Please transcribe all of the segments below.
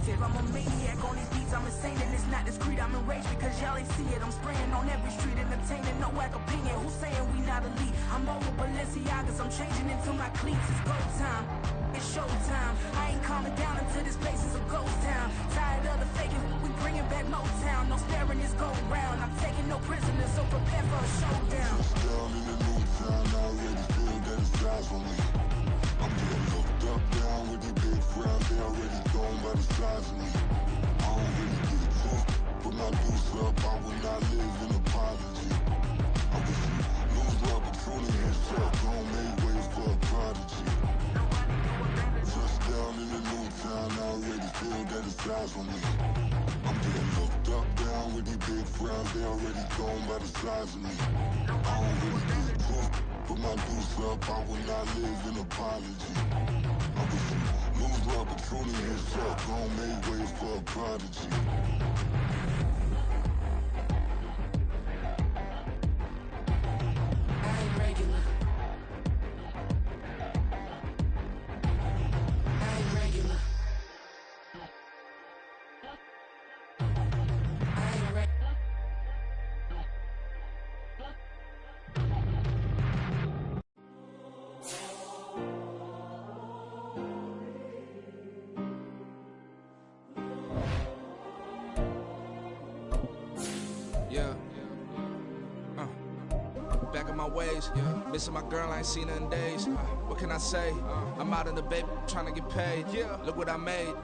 perspective. I'm a maniac on these beats, I'm insane and it's not discreet. I'm enraged because y'all ain't see it. I'm spraying on every street, entertaining, no whack opinion. Who's saying we not elite? I'm over Balenciagas, I'm changing into my cleats. It's go time, it's showtime. I ain't calming down until this place is a ghost town. Tired of the faking, we bringing back Motown. No sparing this go round. I'm taking no prisoners, so prepare for a showdown. Down in the new town, I already feel that it's eyes on me. I'm getting looked up, down with these big frowns. They already gone by the size of me. I don't really get a talk, put my deuce up. I will not live in apology. I wish you lose love, but truly himself gon' make way for a prodigy. Touchdown in the new town, I already feel that it's eyes on me. I'm getting looked up, down with these big frowns. They already gone by the size of me. I don't really get a talk, put my deuce up. I will not live in apology. I wish you lose love, but truly himself gon' make way for a prodigy. Back in my ways, missing my girl, I ain't seen her in days. What can I say? I'm out in the baby, trying to get paid. Look what I made.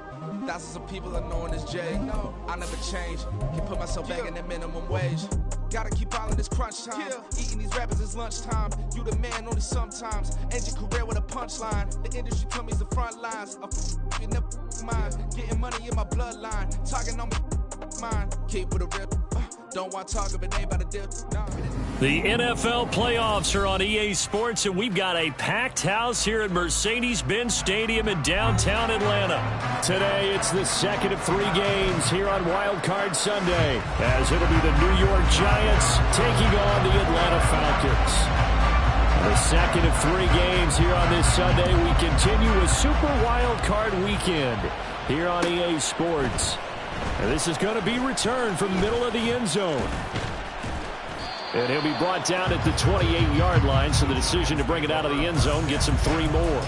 Thousands of people are knowing this Jay. I never change, can put myself back in that minimum wage. Gotta keep all in this crunch time. Eating these rappers is lunchtime. You the man only sometimes. End your career with a punchline. The industry told me it's the front lines. You never mind. Getting money in my bloodline. Talking on my mind. Keep it a real. Don't want to talk if it ain't about a deal. The NFL playoffs are on EA Sports, and we've got a packed house here at Mercedes-Benz Stadium in downtown Atlanta. Today, it's the second of 3 games here on Wild Card Sunday, as it'll be the New York Giants taking on the Atlanta Falcons. The second of 3 games here on this Sunday, we continue with Super Wild Card Weekend here on EA Sports. And this is going to be returned from the middle of the end zone. And he'll be brought down at the 28-yard line, so the decision to bring it out of the end zone gets him 3 more.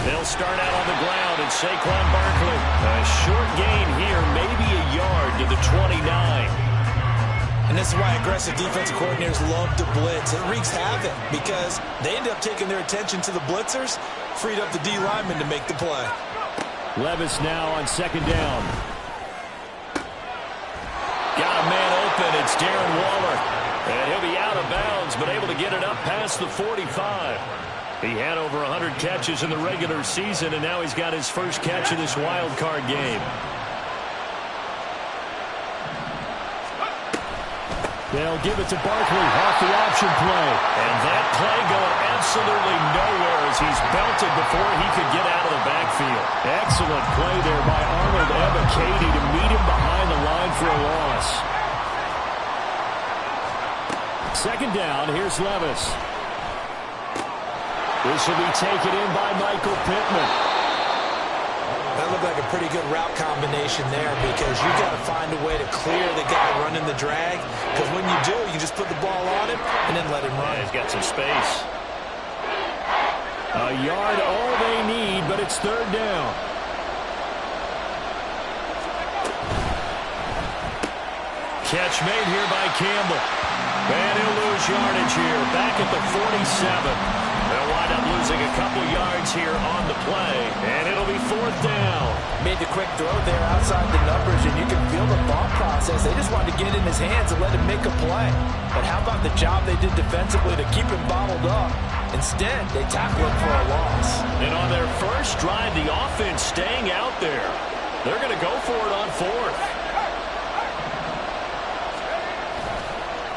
They'll start out on the ground, and Saquon Barkley. A short gain here, maybe a yard to the 29. And this is why aggressive defensive coordinators love to blitz. It wreaks havoc because they end up taking their attention to the blitzers, freed up the D lineman to make the play. Levis now on second down. Got a man open. It's Darren Waller. And he'll be out of bounds, but able to get it up past the 45. He had over 100 catches in the regular season, and now he's got his first catch of this wild card game. They'll give it to Barkley off the option play. And that play going absolutely nowhere as he's belted before he could get out of the backfield. Excellent play there by Arnold Ebiketie to meet him behind the line for a loss. Second down, here's Levis. This will be taken in by Michael Pittman. That looked like a pretty good route combination there because you got to find a way to clear the guy running the drag. Because when you do, you just put the ball on him and then let him run. Yeah, he's got some space. A yard all they need, but it's third down. Catch made here by Campbell. And he'll lose yardage here. Back at the 47. They'll wind up losing a couple yards here on the play, and it'll be fourth down. Made the quick throw there outside the numbers, and you can feel the thought process. They just wanted to get in his hands and let him make a play. But how about the job they did defensively to keep him bottled up? Instead, they tackle him for a loss. And on their first drive, the offense staying out there. They're going to go for it on fourth.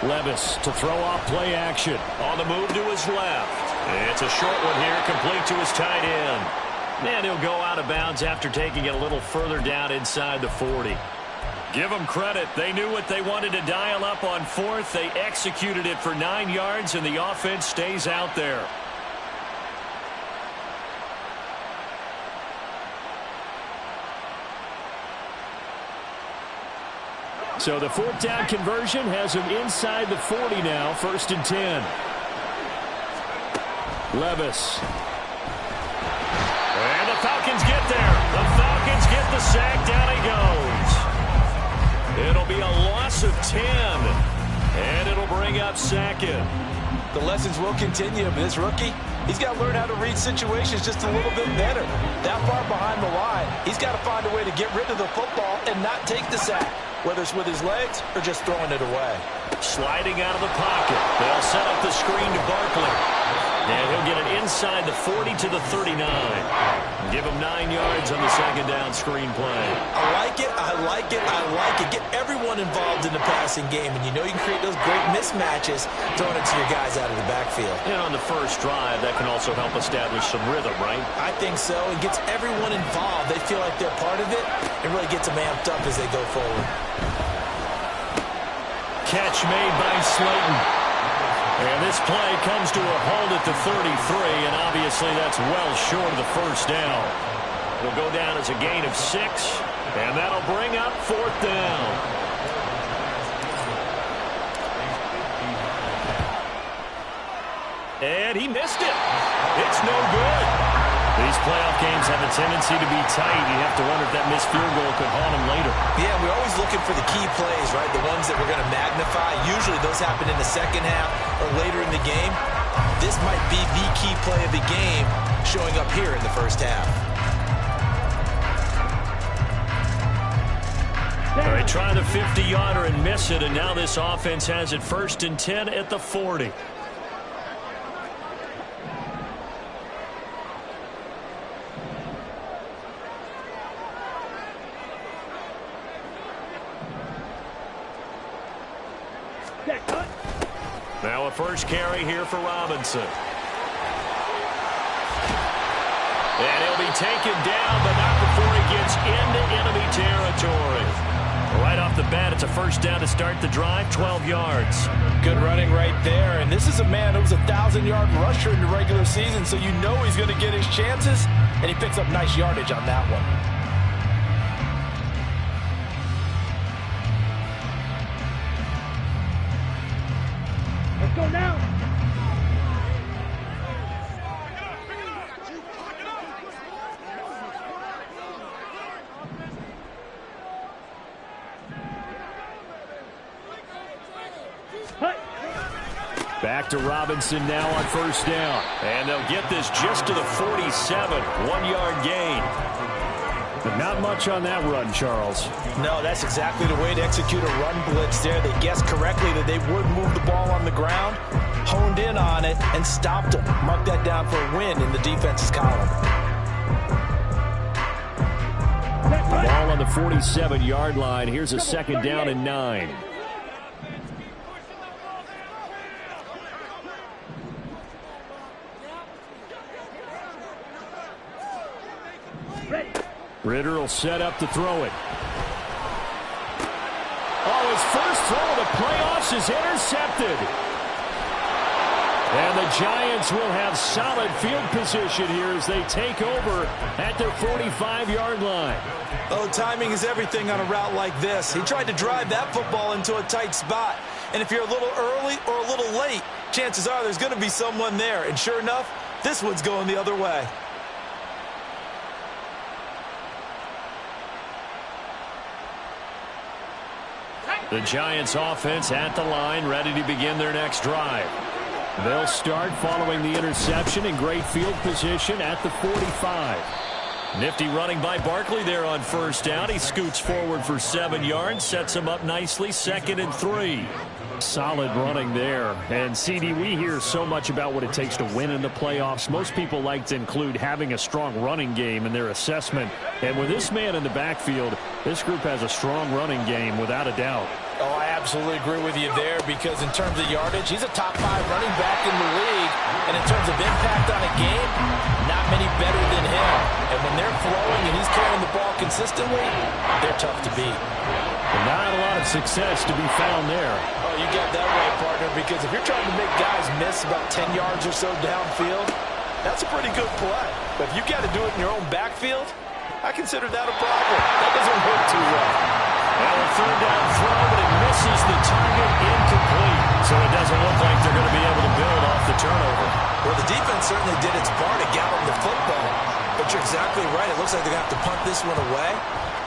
Levis to throw off play action. On the move to his left. It's a short one here, complete to his tight end. And he'll go out of bounds after taking it a little further down inside the 40. Give them credit. They knew what they wanted to dial up on fourth. They executed it for 9 yards, and the offense stays out there. So the fourth down conversion has him inside the 40 now, 1st and 10. Levis. And the Falcons get there. The Falcons get the sack. Down he goes. It'll be a loss of 10. And it'll bring up Sackett. The lessons will continue, but this rookie, he's got to learn how to read situations just a little bit better. That far behind the line, he's got to find a way to get rid of the football and not take the sack, whether it's with his legs or just throwing it away. Sliding out of the pocket. They'll set up the screen to Barkley. And he'll get it inside the 40 to the 39. Give him 9 yards on the second down screen play. I like it, I like it, I like it. Get everyone involved in the passing game, and you know you can create those great mismatches throwing it to your guys out of the backfield. And on the first drive, that can also help establish some rhythm, right? I think so. It gets everyone involved. They feel like they're part of it, and really gets them amped up as they go forward. Catch made by Slayton. And this play comes to a halt at the 33, and obviously that's well short of the first down. It'll go down as a gain of 6, and that'll bring up 4th down. And he missed it. It's no good. These playoff games have a tendency to be tight. You have to wonder if that missed field goal could haunt him later. Yeah, we're always looking for the key plays, right? The ones that we're going to magnify. Usually those happen in the second half or later in the game. This might be the key play of the game showing up here in the first half. They try the 50-yarder and miss it, and now this offense has it 1st and 10 at the 40. Now a first carry here for Robinson. And he'll be taken down, but not before he gets into enemy territory. Right off the bat, it's a first down to start the drive, 12 yards. Good running right there, and this is a man who was a 1,000-yard rusher in the regular season, so you know he's going to get his chances, and he picks up nice yardage on that one. Let's go now. Back to Robinson now on first down. And they'll get this just to the 47. 1-yard gain. But not much on that run, Charles. No, that's exactly the way to execute a run blitz there. They guessed correctly that they would move the ball on the ground, honed in on it, and stopped them. Mark that down for a win in the defense's column. The ball on the 47-yard line. Here's a second down and 9. Ritter will set up to throw it. Oh, his first throw of the playoffs is intercepted. And the Giants will have solid field position here as they take over at their 45-yard line. Oh, timing is everything on a route like this. He tried to drive that football into a tight spot. And if you're a little early or a little late, chances are there's going to be someone there. And sure enough, this one's going the other way. The Giants offense at the line, ready to begin their next drive. They'll start following the interception in great field position at the 45. Nifty running by Barkley there on first down. He scoots forward for 7 yards, sets him up nicely, 2nd and 3. Solid running there. And, CD, we hear so much about what it takes to win in the playoffs. Most people like to include having a strong running game in their assessment. And with this man in the backfield, this group has a strong running game without a doubt. Oh, I absolutely agree with you there because in terms of yardage, he's a top 5 running back in the league. And in terms of impact on a game, not many better than him. And when they're flowing and he's carrying the ball consistently, they're tough to beat. And not a lot of success to be found there. Oh, you got that right, partner, because if you're trying to make guys miss about 10 yards or so downfield, that's a pretty good play. But if you got to do it in your own backfield, I consider that a problem. That doesn't work too well. Well, a third down throw, but it misses the target, incomplete. So it doesn't look like they're going to be able to build off the turnover. Well, the defense certainly did its part to gallop the football. But you're exactly right. It looks like they're going to have to punt this one away.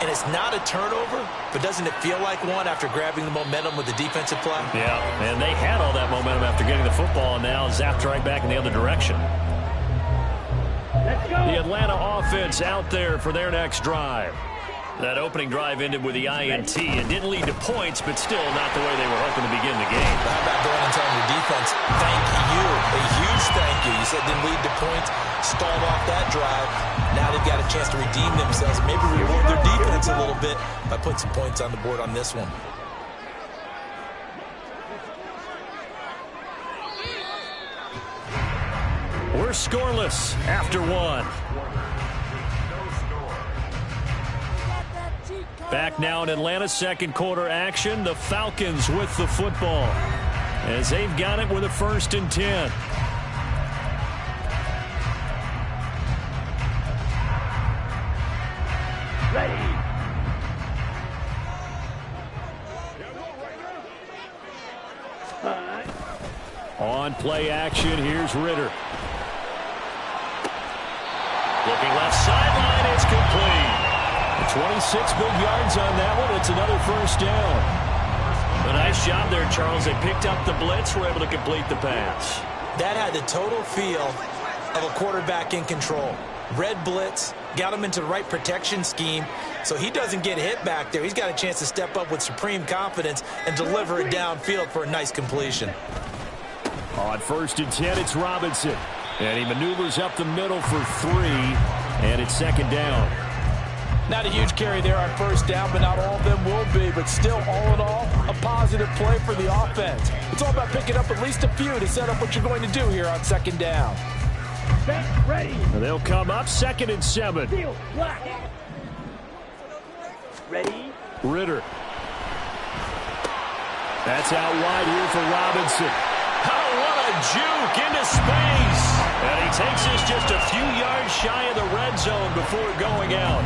And it's not a turnover, but doesn't it feel like one after grabbing the momentum with the defensive play? Yeah, and they had all that momentum after getting the football, and now zapped right back in the other direction. The Atlanta offense out there for their next drive. That opening drive ended with the INT. It didn't lead to points, but still not the way they were hoping to begin the game. How about going and telling your defense, thank you, a huge thank you. You said didn't lead to points, stalled off that drive. Now they've got a chance to redeem themselves and maybe reward their defense a little bit by putting some points on the board on this one. We're scoreless after one. Back now in Atlanta, second quarter action. The Falcons with the football as they've got it with a 1st and 10. Ready. On play action, here's Ritter. Looking left sideline, it's complete. 26 big yards on that one. It's another 1st down. A nice job there, Charles. They picked up the blitz, were able to complete the pass. That had the total feel of a quarterback in control. Red blitz, got him into the right protection scheme, so he doesn't get hit back there. He's got a chance to step up with supreme confidence and deliver it downfield for a nice completion. On 1st and 10, it's Robinson. And he maneuvers up the middle for 3, and it's 2nd down. Not a huge carry there on 1st down, but not all of them will be. But still, all in all, a positive play for the offense. It's all about picking up at least a few to set up what you're going to do here on 2nd down. Ready. And they'll come up 2nd and 7. Field, black. Ready. Ritter. That's out wide here for Robinson. Oh, what a juke into space. And he takes us just a few yards shy of the red zone before going out.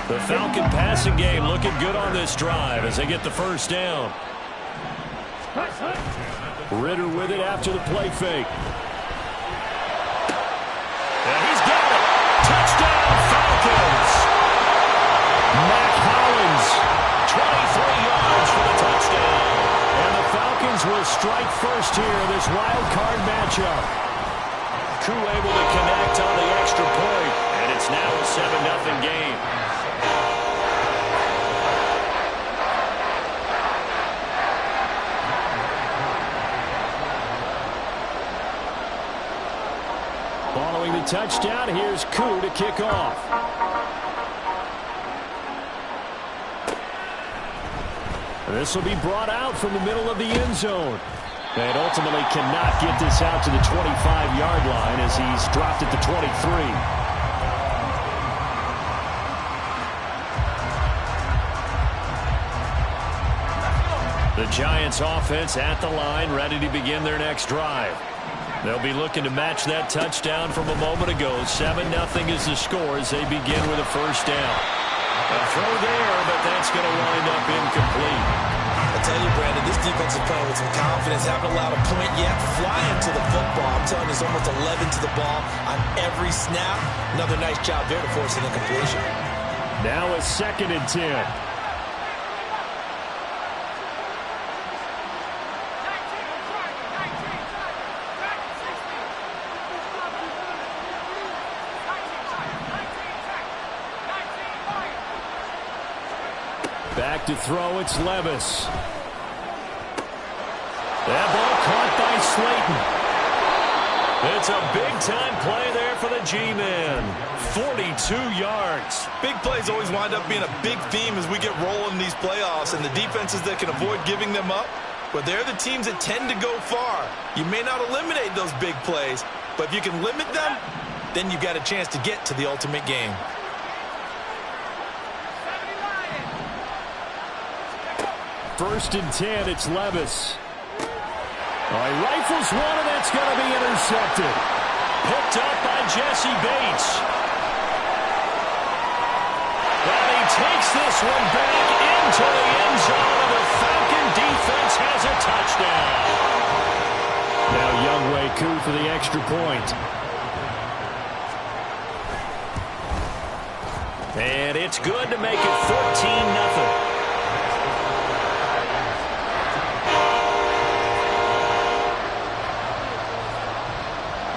The Falcon passing game looking good on this drive as they get the 1st down. Ritter with it after the play fake. And he's got it. Touchdown, Falcons. Mac Hollins, 23 yards for the touchdown. And the Falcons will strike first here in this wild card matchup. Crew able to connect on the extra point, and it's now a 7-0 game. Following the touchdown, here's Koo to kick off. This will be brought out from the middle of the end zone. And ultimately cannot get this out to the 25-yard line as he's dropped at the 23. The Giants offense at the line, ready to begin their next drive. They'll be looking to match that touchdown from a moment ago. 7-0 is the score as they begin with a 1st down. A throw there, but that's going to wind up incomplete. I tell you, Brandon, this defense is playing with some confidence. Haven't allowed a point yet. Flying to the football. I'm telling you, there's almost 11 to the ball on every snap. Another nice job there to force an incompletion. Now a 2nd and 10. Back to throw, it's Levis. That ball caught by Slayton. It's a big-time play there for the G-Men. 42 yards. Big plays always wind up being a big theme as we get rolling in these playoffs, and the defenses that can avoid giving them up, but they're the teams that tend to go far. You may not eliminate those big plays, but if you can limit them, then you've got a chance to get to the ultimate game. First and 10, it's Levis. He rifles one, and that's going to be intercepted. Picked up by Jesse Bates. And he takes this one back into the end zone, and the Falcon defense has a touchdown. Now Younghoe Koo for the extra point. And it's good to make it 14-0.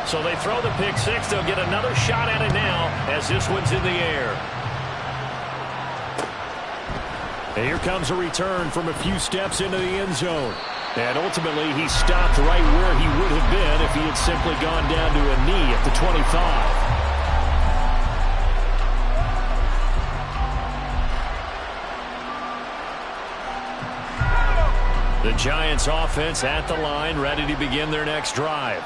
So they throw the pick six. They'll get another shot at it now as this one's in the air. And here comes a return from a few steps into the end zone. And ultimately, he stopped right where he would have been if he had simply gone down to a knee at the 25. The Giants offense at the line, ready to begin their next drive.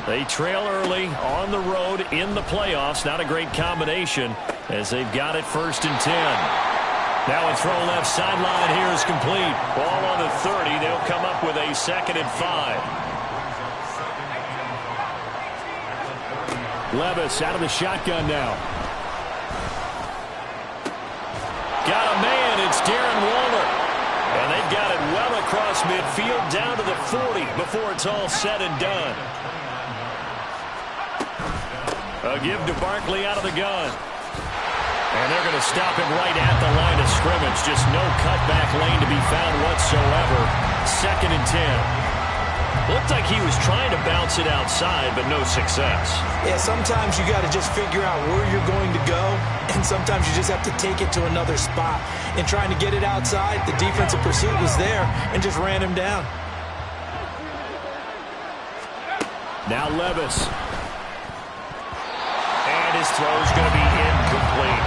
They trail early on the road in the playoffs. Not a great combination as they've got it first and 10. Now a throw left sideline here is complete. Ball on the 30. They'll come up with a 2nd and 5. Levis out of the shotgun now. Got a man. It's Darren Waller. And they've got it well across midfield down to the 40 before it's all said and done. A give to Barkley out of the gun. And they're going to stop him right at the line of scrimmage. Just no cutback lane to be found whatsoever. 2nd and 10. Looked like he was trying to bounce it outside, but no success. Yeah, sometimes you got to just figure out where you're going to go, and sometimes you just have to take it to another spot. And trying to get it outside, the defensive pursuit was there and just ran him down. Now Levis. And his throw is going to be incomplete.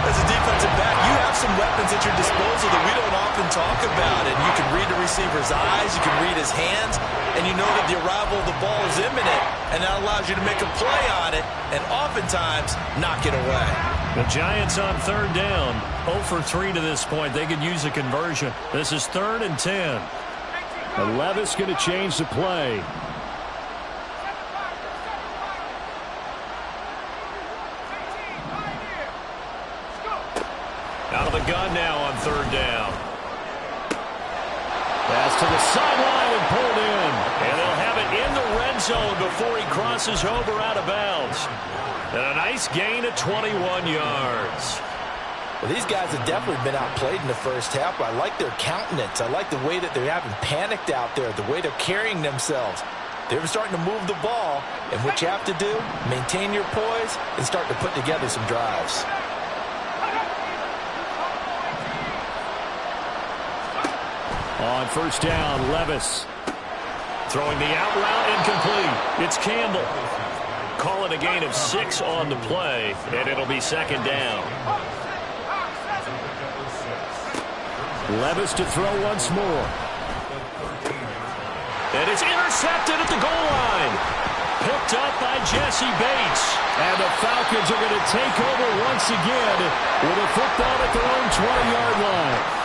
As a defensive back, you have some weapons at your disposal that we don't often talk about. And you can read the receiver's eyes, you can read his hands, and you know that the arrival of the ball is imminent, and that allows you to make a play on it and oftentimes knock it away. The Giants on 3rd down. 0 for 3 to this point. They could use a conversion. This is 3rd and 10. And Levis going to change the play. Out of the gun now on 3rd down. Pass to the sideline and pulled in. And they'll have it in the red zone before he crosses over out of bounds. And a nice gain of 21 yards. Well, these guys have definitely been outplayed in the first half. I like their countenance. I like the way that they haven't panicked out there, the way they're carrying themselves. They're starting to move the ball. And what you have to do, maintain your poise and start to put together some drives. On 1st down, Levis. Throwing the out route incomplete. It's Campbell. Calling a gain of 6 on the play, and it'll be 2nd down. Levis to throw once more. And it's intercepted at the goal line. Picked up by Jesse Bates. And the Falcons are going to take over once again with a football at their own 20-yard line.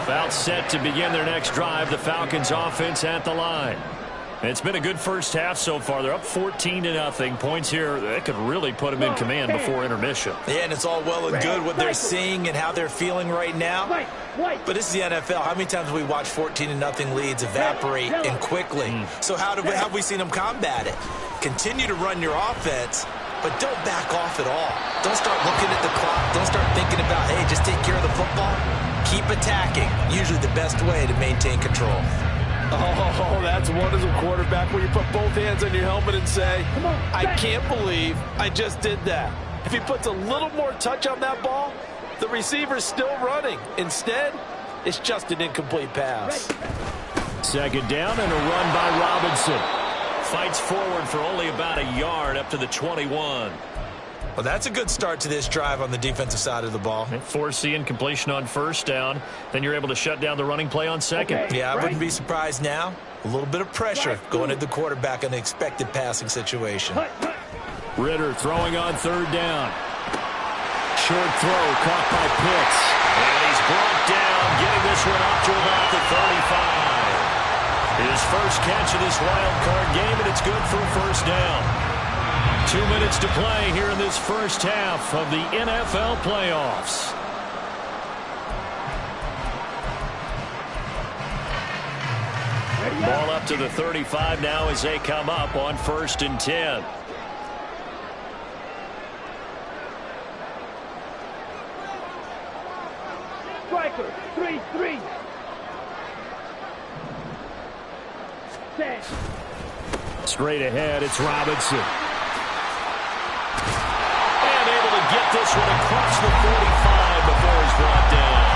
About set to begin their next drive, the Falcons offense at the line. And it's been a good first half so far. They're up 14-0. Points here that could really put them in command before intermission. Yeah, and it's all well and good what they're seeing and how they're feeling right now. But this is the NFL. How many times have we watched 14-0 leads evaporate and quickly? So how have we seen them combat it? Continue to run your offense, but don't back off at all. Don't start looking at the clock. Don't start thinking about, hey, just take care of the football. Keep attacking. Usually the best way to maintain control. Oh, that's one as a quarterback where you put both hands on your helmet and say, I can't believe I just did that. If he puts a little more touch on that ball, the receiver's still running. Instead, it's just an incomplete pass. Second down and a run by Robinson. Fights forward for only about a yard up to the 21. Well, that's a good start to this drive on the defensive side of the ball. Force the incompletion on first down. Then you're able to shut down the running play on second. Okay. Yeah, I wouldn't be surprised now. A little bit of pressure going at the quarterback in an expected passing situation. Ritter throwing on third down. Short throw caught by Pitts. And he's brought down, getting this one up to about the 35. His first catch of this wild card game, and it's good for a first down. 2 minutes to play here in this first half of the NFL playoffs. Ball up to the 35 now as they come up on 1st and 10. Striker, 3-3. Set. Straight ahead, it's Robinson. And able to get this one across the 45 before he's brought down.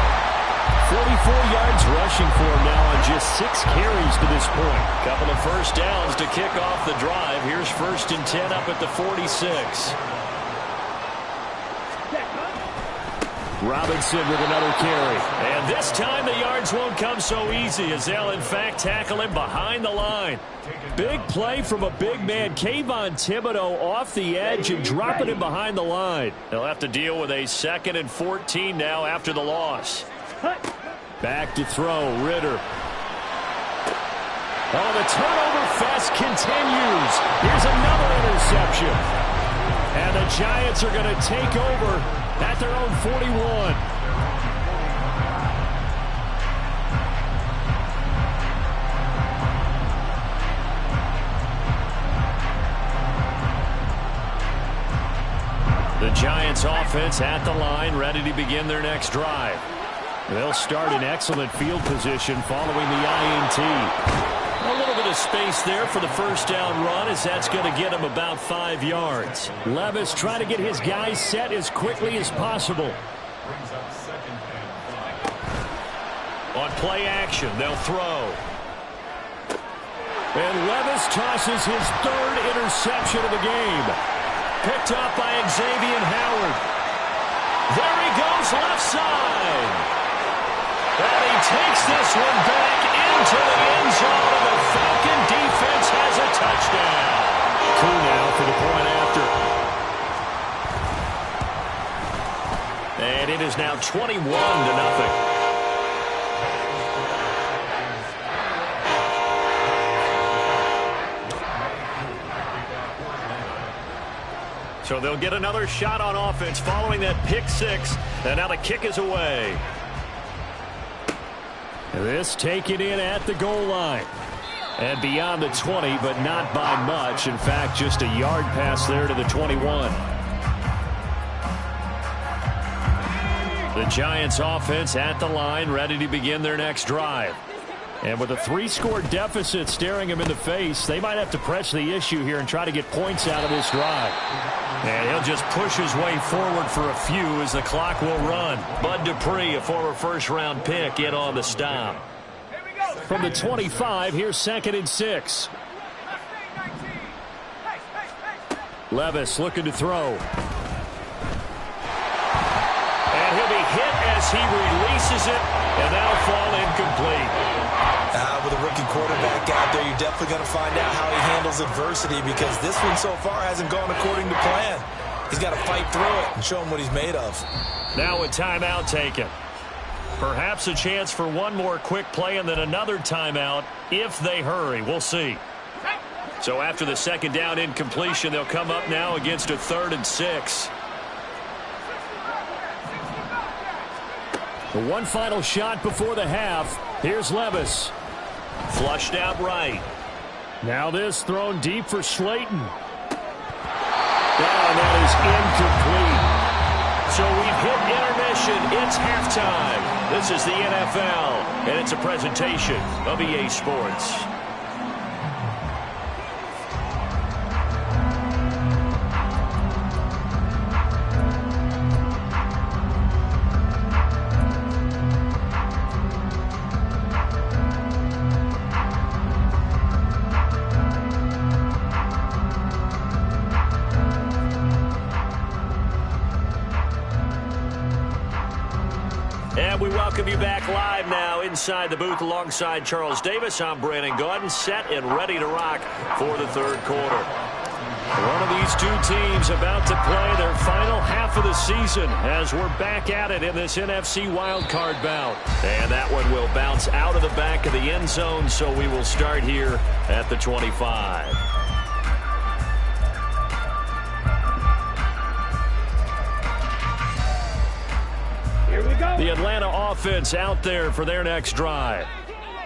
44 yards rushing for him now on just 6 carries to this point. Couple of first downs to kick off the drive. Here's 1st and 10 up at the 46. Robinson with another carry. And this time the yards won't come so easy as they'll in fact tackle him behind the line. Big play from a big man. Kayvon Thibodeau off the edge and dropping him behind the line. They'll have to deal with a 2nd and 14 now after the loss. Back to throw, Ritter. Oh, the turnover fest continues. Here's another interception. And the Giants are going to take over at their own 41. The Giants offense at the line, ready to begin their next drive. They'll start in excellent field position following the INT. A little bit of space there for the first down run as that's going to get him about 5 yards. Levis trying to get his guys set as quickly as possible. On play action, they'll throw. And Levis tosses his 3rd interception of the game. Picked up by Xavier Howard. There he goes left side. And he takes this one back into the end zone, and the Falcon defense has a touchdown. 2 now for the point after. And it is now 21-0. So they'll get another shot on offense following that pick 6, and now the kick is away. This taken in at the goal line. And beyond the 20, but not by much. In fact, just a yard pass there to the 21. The Giants offense at the line, ready to begin their next drive. And with a 3-score deficit staring him in the face, they might have to press the issue here and try to get points out of this drive. And he'll just push his way forward for a few as the clock will run. Bud Dupree, a former first-round pick, in on the stop. From the 25, here's 2nd and 6. Levis looking to throw. And he'll be hit as he releases it, and that'll fall incomplete. With a rookie quarterback out there, you're definitely going to find out how he handles adversity, because this one so far hasn't gone according to plan. He's got to fight through it and show him what he's made of. Now a timeout taken. Perhaps a chance for one more quick play and then another timeout if they hurry. We'll see. So after the 2nd down incompletion, they'll come up now against a 3rd and 6. The one final shot before the half. Here's Levis. Flushed out right. Now this thrown deep for Slayton. And that is incomplete. So we've hit intermission. It's halftime. This is the NFL, and it's a presentation of EA Sports. you back live now inside the booth alongside Charles Davis. I'm Brandon Gaudin, set and ready to rock for the third quarter. One of these two teams about to play their final half of the season as we're back at it in this NFC wildcard bout. And that one will bounce out of the back of the end zone, so we will start here at the 25. Here we go. The Atlanta offense out there for their next drive.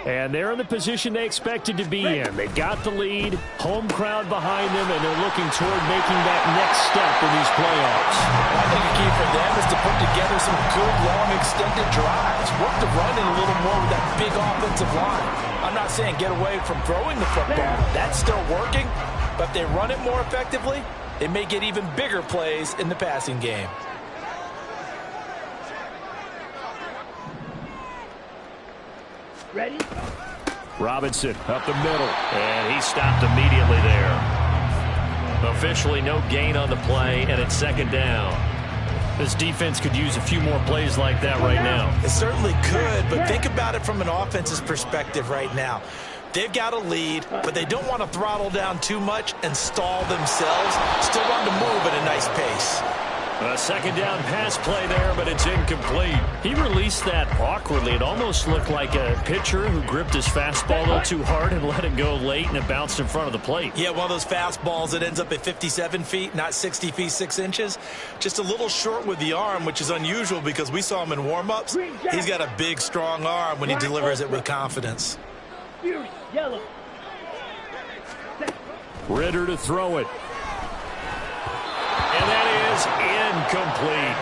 And they're in the position they expected to be in. They got the lead, home crowd behind them, and they're looking toward making that next step in these playoffs. I think the key for them is to put together some good, long, extended drives. Work the run in a little more with that big offensive line. I'm not saying get away from throwing the football. That's still working. But if they run it more effectively, they may get even bigger plays in the passing game. Ready? Robinson up the middle, and he stopped immediately there. Officially no gain on the play, and it's second down. This defense could use a few more plays like that right now. It certainly could, but think about it from an offense's perspective right now. They've got a lead, but they don't want to throttle down too much and stall themselves. Still want to move at a nice pace. A second down pass play there, but it's incomplete. He released that awkwardly. It almost looked like a pitcher who gripped his fastball a little too hard and let it go late, and it bounced in front of the plate. Yeah, one of those fastballs that ends up at 57 feet, not 60 feet, 6 inches. Just a little short with the arm, which is unusual because we saw him in warm-ups. He's got a big, strong arm when he delivers it with confidence. Yellow. Ritter to throw it. And that is incomplete.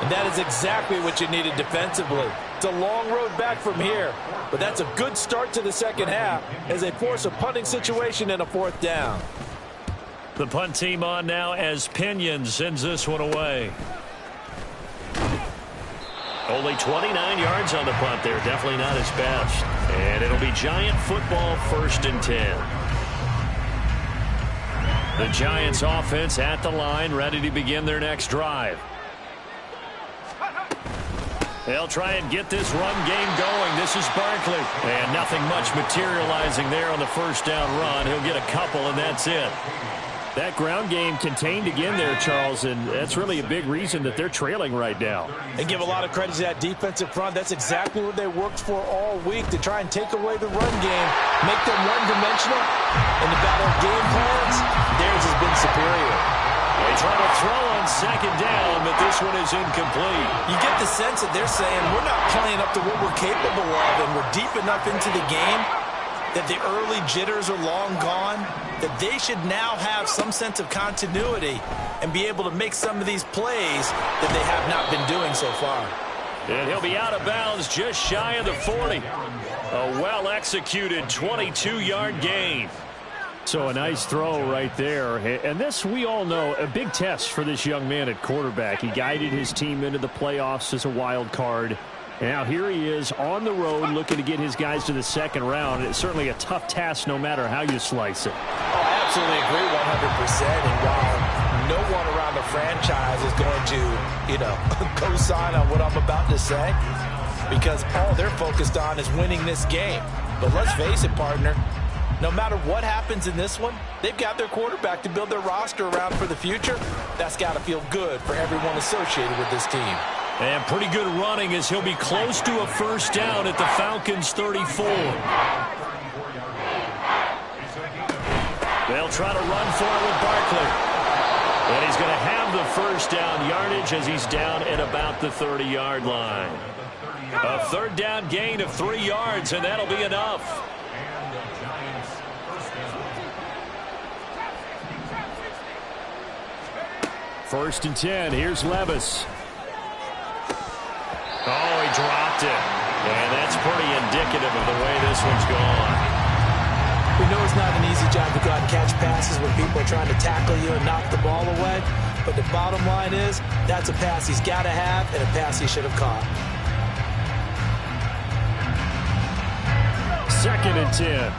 And that is exactly what you needed defensively. It's a long road back from here, but that's a good start to the second half as they force a punting situation and a fourth down. The punt team on now as Pinion sends this one away. Only 29 yards on the punt there. Definitely not his best. And it'll be Giant football, 1st and 10. The Giants offense at the line, ready to begin their next drive. They'll try and get this run game going. This is Barkley. And nothing much materializing there on the first down run. He'll get a couple, and that's it. That ground game contained again there, Charles, and that's really a big reason that they're trailing right now. And give a lot of credit to that defensive front. That's exactly what they worked for all week, to try and take away the run game, make them one-dimensional. In the battle of game plans, theirs has been superior. They try to throw on second down, but this one is incomplete. You get the sense that they're saying we're not playing up to what we're capable of, and we're deep enough into the game that the early jitters are long gone, that they should now have some sense of continuity and be able to make some of these plays that they have not been doing so far. And he'll be out of bounds just shy of the 40. A well-executed 22-yard gain. So a nice throw right there. And this, we all know, a big test for this young man at quarterback. He guided his team into the playoffs as a wild card. And now here he is on the road looking to get his guys to the second round. It's certainly a tough task no matter how you slice it. Oh, I absolutely agree 100%. And while no one around the franchise is going to, co-sign on what I'm about to say, because all they're focused on is winning this game. But let's face it, partner, no matter what happens in this one, they've got their quarterback to build their roster around for the future. That's got to feel good for everyone associated with this team. And pretty good running as he'll be close to a first down at the Falcons' 34. They'll try to run for it with Barkley. And he's going to have the first down yardage as he's down at about the 30-yard line. A third down gain of 3 yards, and that'll be enough. First and 10. Here's Levis. Oh, he dropped it. And that's pretty indicative of the way this one's gone. We know it's not an easy job to go out and catch passes when people are trying to tackle you and knock the ball away. But the bottom line is, that's a pass he's got to have and a pass he should have caught. Second and 10.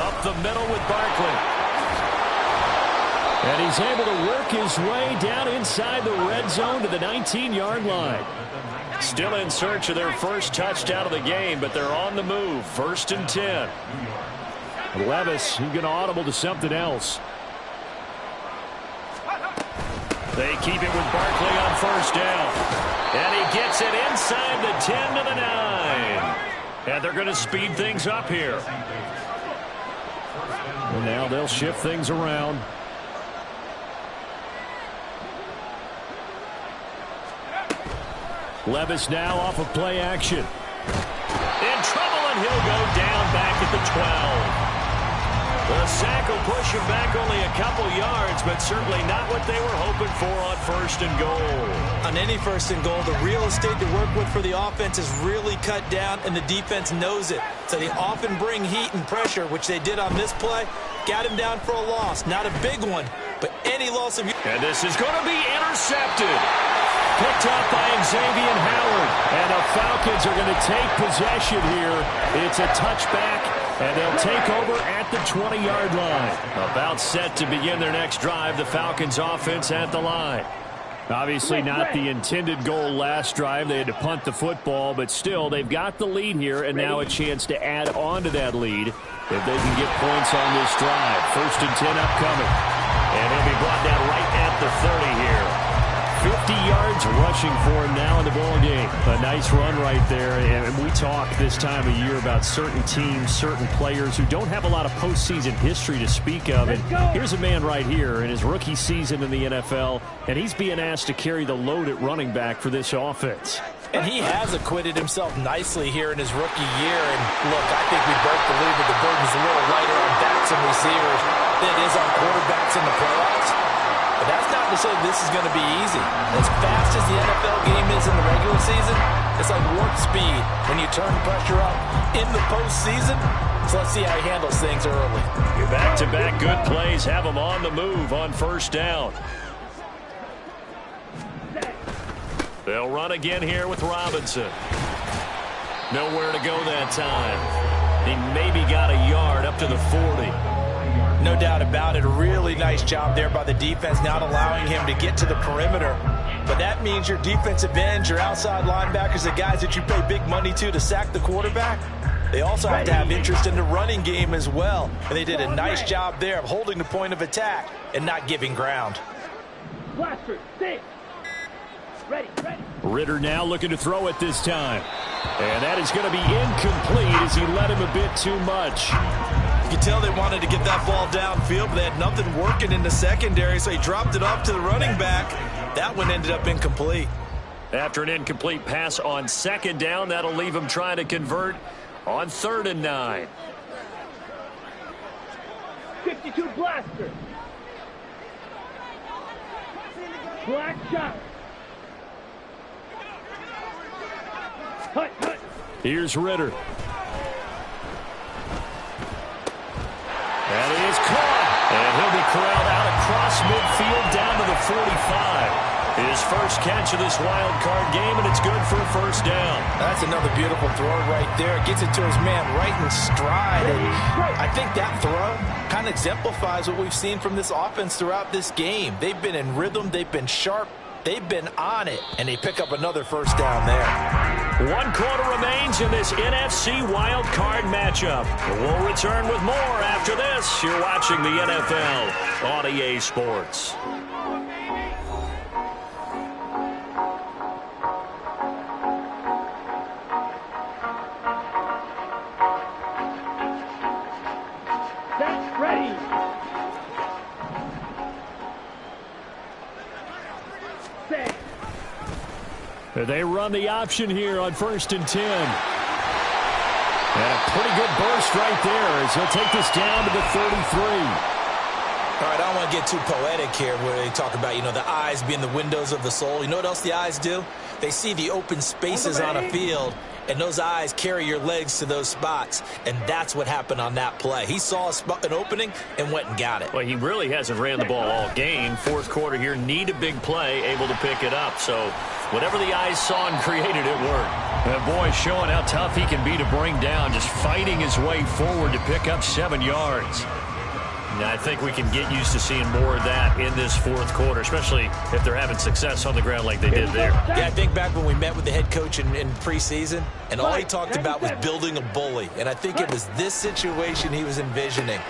Up the middle with Barkley. And he's able to work his way down inside the red zone to the 19-yard line. Still in search of their first touchdown of the game, but they're on the move. 1st and 10. Levis, he's going to audible to something else. They keep it with Barkley on 1st down. And he gets it inside the 10 to the 9. And they're going to speed things up here. And now they'll shift things around. Levis now off of play action. In trouble, and he'll go down back at the 12. The sack will push him back only a couple yards, but certainly not what they were hoping for on 1st and goal. On any 1st and goal, the real estate to work with for the offense is really cut down, and the defense knows it. So they often bring heat and pressure, which they did on this play. Got him down for a loss. Not a big one, but any loss of... And this is going to be intercepted. Picked up by Xavier Howard. And the Falcons are going to take possession here. It's a touchback, and they'll take over at the 20-yard line. About set to begin their next drive. The Falcons offense at the line. Obviously not the intended goal last drive. They had to punt the football, but still they've got the lead here, and now a chance to add on to that lead if they can get points on this drive. 1st and 10 upcoming. And he'll be brought down right at the 30 here. 50 yards rushing for him now in the ball game. A nice run right there. And we talk this time of year about certain teams, certain players who don't have a lot of postseason history to speak of. And here's a man right here in his rookie season in the NFL, and he's being asked to carry the load at running back for this offense. And he has acquitted himself nicely here in his rookie year. And look, I think we both believe that the burden's a little lighter on backs and receivers than it is on quarterbacks in the playoffs. But that's not to say this is going to be easy. As fast as the NFL game is in the regular season, it's like warp speed when you turn pressure up in the postseason. So let's see how he handles things early. Back-to-back good plays have him on the move on 1st down. They'll run again here with Robinson. Nowhere to go that time. He maybe got a yard up to the 40. No doubt about it. A really nice job there by the defense, not allowing him to get to the perimeter. But that means your defensive ends, your outside linebackers, the guys that you pay big money to sack the quarterback, they also have to have interest in the running game as well. And they did a nice job there of holding the point of attack and not giving ground. Blaster, stay. Ready. Ritter now looking to throw it this time. And that is going to be incomplete as he led him a bit too much. You can tell they wanted to get that ball downfield, but they had nothing working in the secondary, so he dropped it off to the running back. That one ended up incomplete. After an incomplete pass on 2nd down, that'll leave him trying to convert on 3rd and 9. 52 blaster. Black shot. Hut. Here's Ritter. And he is caught. And he'll be corralled out across midfield down to the 45. His first catch of this wild card game, and it's good for a 1st down. That's another beautiful throw right there. Gets it to his man right in stride. And I think that throw kind of exemplifies what we've seen from this offense throughout this game. They've been in rhythm. They've been sharp. They've been on it, and they pick up another 1st down there. 1 quarter remains in this NFC wild card matchup. We'll return with more after this. You're watching the NFL on EA Sports. That's ready. They run the option here on 1st and 10. And a pretty good burst right there as he'll take this down to the 33. All right, I don't want to get too poetic here where they talk about, the eyes being the windows of the soul. You know what else the eyes do? They see the open spaces on a field, and those eyes carry your legs to those spots, and that's what happened on that play. He saw an opening and went and got it. Well, he really hasn't ran the ball all game. 4th quarter here, need a big play, able to pick it up. So whatever the eyes saw and created, it worked. That boy showing how tough he can be to bring down, just fighting his way forward to pick up 7 yards. I think we can get used to seeing more of that in this fourth quarter, especially if they're having success on the ground like they did there. Yeah, I think back when we met with the head coach in preseason, and all he talked about was building a bully. And I think it was this situation he was envisioning.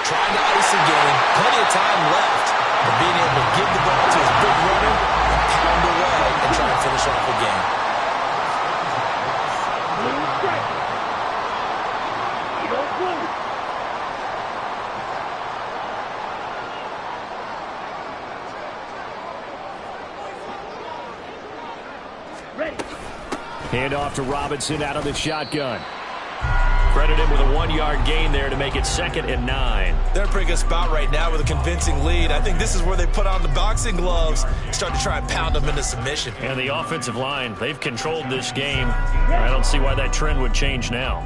Trying to ice a game, plenty of time left, but being able to give the ball to his big runner, pound away, and try to finish off the game. Hand off to Robinson out of the shotgun. Credit him with a 1-yard gain there to make it 2nd and 9. They're in a pretty good spot right now with a convincing lead. I think this is where they put on the boxing gloves, start to try and pound them into submission. And the offensive line, they've controlled this game. I don't see why that trend would change now.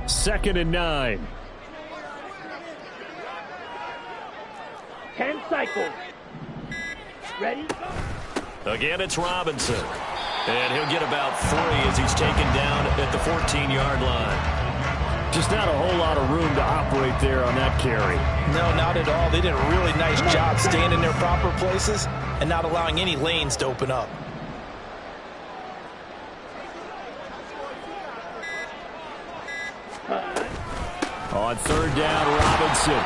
2nd and 9. 10 cycles. Ready? Again, it's Robinson. And he'll get about 3 as he's taken down at the 14-yard line. Just not a whole lot of room to operate there on that carry. No, not at all. They did a really nice job staying in their proper places and not allowing any lanes to open up. On 3rd down, Robinson.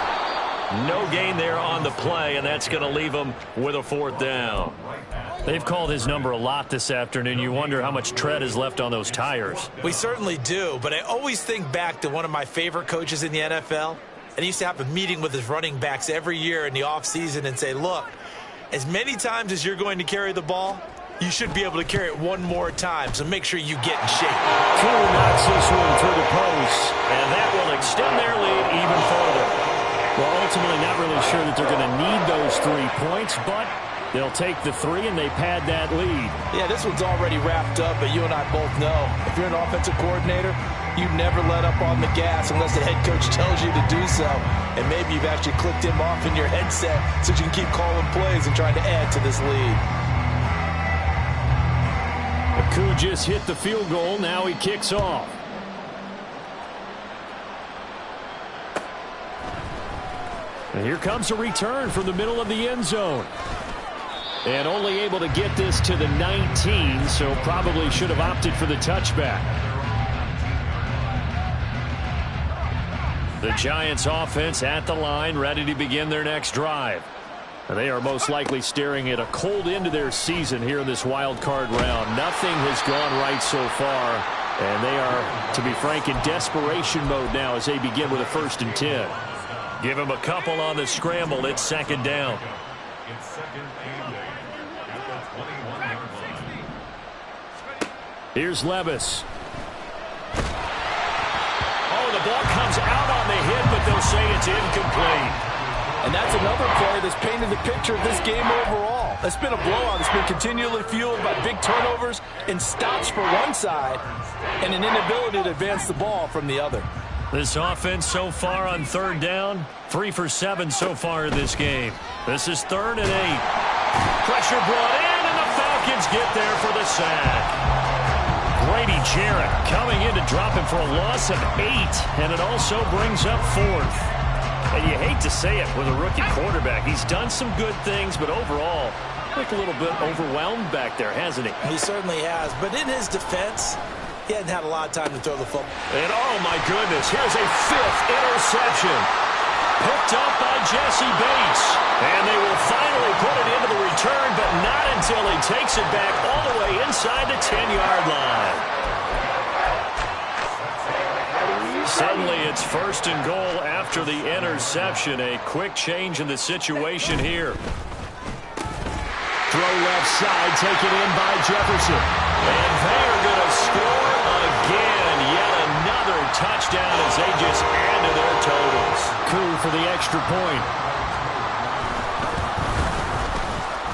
No gain there on the play, and that's going to leave him with a 4th down. They've called his number a lot this afternoon. You wonder how much tread is left on those tires. We certainly do, but I always think back to one of my favorite coaches in the NFL, and he used to have a meeting with his running backs every year in the offseason and say, look, as many times as you're going to carry the ball, you should be able to carry it one more time, so make sure you get in shape. Koo knocks this one through the post, and that will extend their lead even further. Well, ultimately not really sure that they're going to need those 3 points, but they'll take the 3 and they pad that lead. Yeah, this one's already wrapped up, but you and I both know if you're an offensive coordinator, you never let up on the gas unless the head coach tells you to do so. And maybe you've actually clicked him off in your headset so you can keep calling plays and trying to add to this lead. Koo just hit the field goal. Now he kicks off. And here comes a return from the middle of the end zone. And only able to get this to the 19, so probably should have opted for the touchback. The Giants offense at the line, ready to begin their next drive. They are most likely staring at a cold end to their season here in this wild card round. Nothing has gone right so far, and they are, to be frank, in desperation mode now as they begin with a 1st and 10. Give him a couple on the scramble. It's 2nd down. Here's Levis. Oh, the ball comes out on the hit, but they'll say it's incomplete. And that's another play that's painted the picture of this game overall. It's been a blowout. It's been continually fueled by big turnovers and stops for one side and an inability to advance the ball from the other. This offense so far on 3rd down, 3 for 7 so far in this game. This is 3rd and 8. Pressure brought in, and the Falcons get there for the sack. Grady Jarrett coming in to drop him for a loss of 8, and it also brings up 4th. And you hate to say it with a rookie quarterback. He's done some good things, but overall, looked a little bit overwhelmed back there, hasn't he? He certainly has, but in his defense, he hadn't had a lot of time to throw the football. And oh my goodness, here's a 5th interception. Picked up by Jesse Bates. And they will finally put it into the return, but not until he takes it back all the way inside the 10-yard line. Suddenly it's 1st and goal after the interception. A quick change in the situation here. Throw left side, taken in by Jefferson. And they are going to score again. Yet another touchdown as they just add to their totals. Koo for the extra point.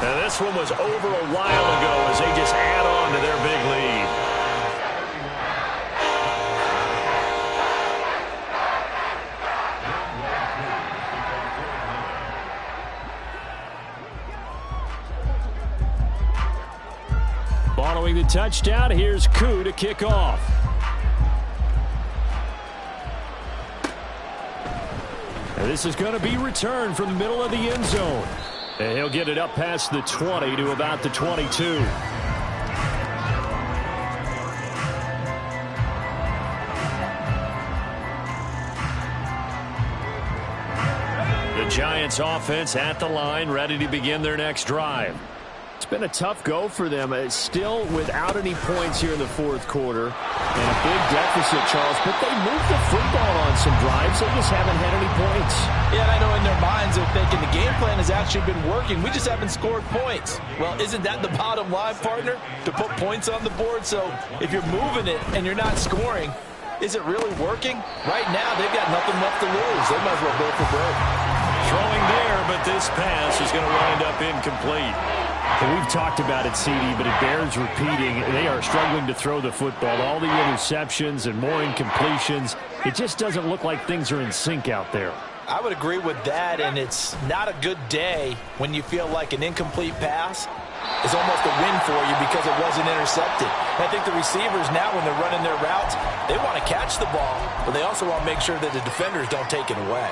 Now this one was over a while ago as they just add on to their big lead. Following the touchdown, here's Koo to kick off. This is going to be returned from the middle of the end zone. And he'll get it up past the 20 to about the 22. The Giants offense at the line, ready to begin their next drive. It's been a tough go for them. It's still without any points here in the fourth quarter. And a big deficit, Charles. But they moved the football on some drives. They just haven't had any points. Yeah, and I know in their minds they're thinking the game plan has actually been working. We just haven't scored points. Well, isn't that the bottom line, partner? To put points on the board? So if you're moving it and you're not scoring, is it really working? Right now, they've got nothing left to lose. They might as well go for broke. Throwing there, but this pass is going to wind up incomplete. And we've talked about it, CD, but it bears repeating. They are struggling to throw the football. All the interceptions and more incompletions. It just doesn't look like things are in sync out there. I would agree with that, and it's not a good day when you feel like an incomplete pass is almost a win for you because it wasn't intercepted. And I think the receivers now, when they're running their routes, they want to catch the ball, but they also want to make sure that the defenders don't take it away.